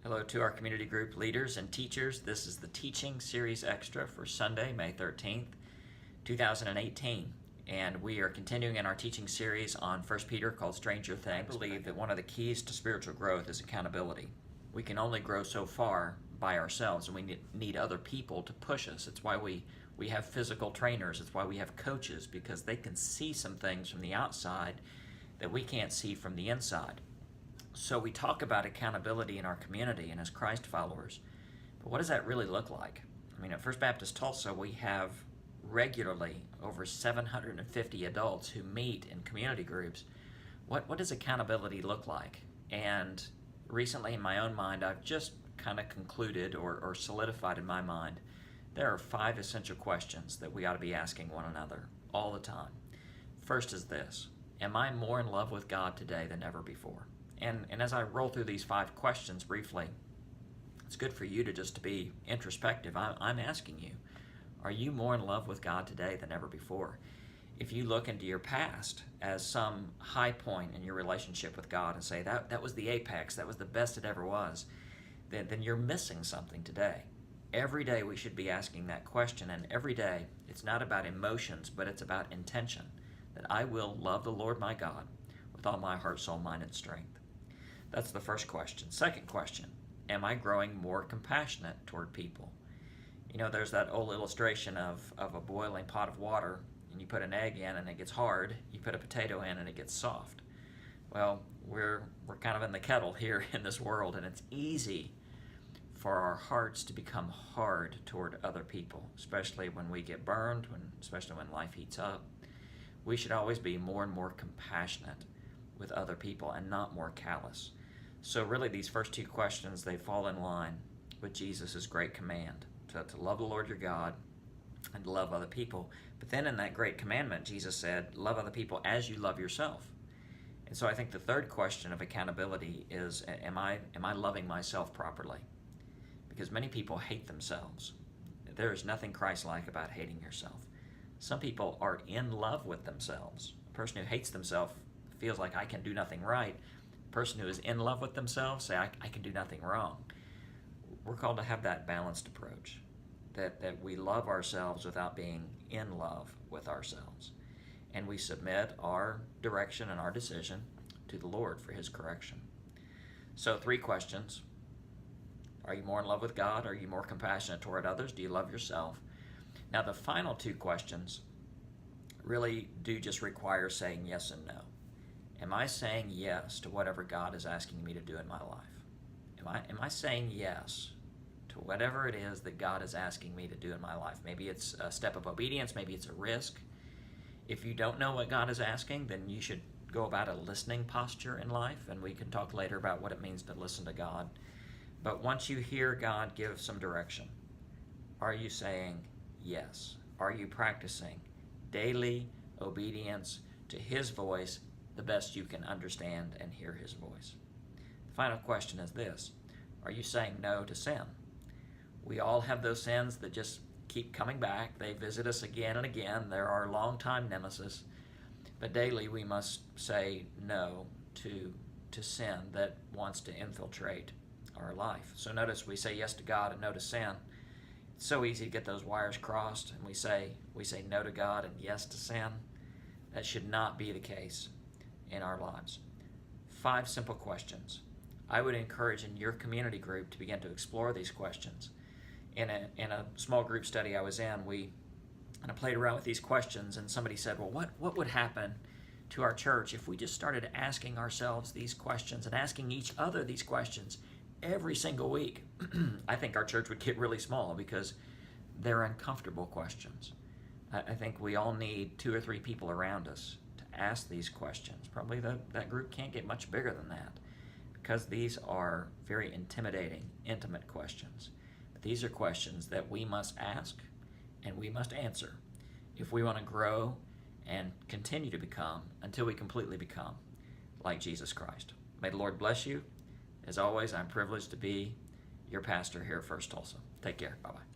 Hello to our community group leaders and teachers. This is the Teaching Series Extra for Sunday, May 13th, 2018. And we are continuing in our teaching series on 1 Peter called Stranger Things. I believe that one of the keys to spiritual growth is accountability. We can only grow so far by ourselves, and we need other people to push us. It's why we have physical trainers. It's why we have coaches, because they can see some things from the outside that we can't see from the inside. So we talk about accountability in our community and as Christ followers, but what does that really look like? I mean, at First Baptist Tulsa, we have regularly over 750 adults who meet in community groups. What does accountability look like? And recently in my own mind, I've just kind of concluded or solidified in my mind, there are 5 essential questions that we ought to be asking one another all the time. First is this: am I more in love with God today than ever before? And as I roll through these 5 questions briefly, it's good for you to be introspective. I'm asking you, are you more in love with God today than ever before? If you look into your past as some high point in your relationship with God and say, that was the apex, that was the best it ever was, then you're missing something today. Every day we should be asking that question, and every day it's not about emotions, but it's about intention, that I will love the Lord my God with all my heart, soul, mind, and strength. That's the first question. Second question, am I growing more compassionate toward people? You know, there's that old illustration of a boiling pot of water, and you put an egg in and it gets hard. You put a potato in and it gets soft. Well, we're kind of in the kettle here in this world, and it's easy for our hearts to become hard toward other people, especially when we get burned, especially when life heats up. We should always be more and more compassionate with other people and not more callous. So really these first 2 questions, they fall in line with Jesus' great command to love the Lord your God and to love other people. But then in that great commandment, Jesus said, love other people as you love yourself. And so I think the third question of accountability is, am I loving myself properly? Because many people hate themselves. There is nothing Christ-like about hating yourself. Some people are in love with themselves. A person who hates themselves feels like I can do nothing right. A person who is in love with themselves say, I can do nothing wrong. We're called to have that balanced approach, that we love ourselves without being in love with ourselves. And we submit our direction and our decision to the Lord for His correction. So 3 questions. Are you more in love with God? Are you more compassionate toward others? Do you love yourself? Now the final 2 questions really do just require saying yes and no. Am I saying yes to whatever God is asking me to do in my life? Am I saying yes to whatever it is that God is asking me to do in my life? Maybe it's a step of obedience, maybe it's a risk. If you don't know what God is asking, then you should go about a listening posture in life, and we can talk later about what it means to listen to God. But once you hear God give some direction, are you saying yes? Are you practicing daily obedience to His voice the best you can understand and hear His voice? The final question is this: are you saying no to sin? We all have those sins that just keep coming back. They visit us again and again. They're our longtime nemesis. But daily we must say no to sin that wants to infiltrate our life. So notice we say yes to God and no to sin. It's so easy to get those wires crossed, and we say no to God and yes to sin. That should not be the case in our lives. 5 simple questions. I would encourage in your community group to begin to explore these questions. In a small group study I was in, I played around with these questions, and somebody said, well, what would happen to our church if we just started asking ourselves these questions and asking each other these questions every single week? I think our church would get really small because they're uncomfortable questions. I think we all need 2 or 3 people around us to ask these questions. Probably that group can't get much bigger than that, because these are very intimidating, intimate questions. But these are questions that we must ask and we must answer if we want to grow and continue to become until we completely become like Jesus Christ. May the Lord bless you. As always, I'm privileged to be your pastor here at First Tulsa. Take care. Bye-bye.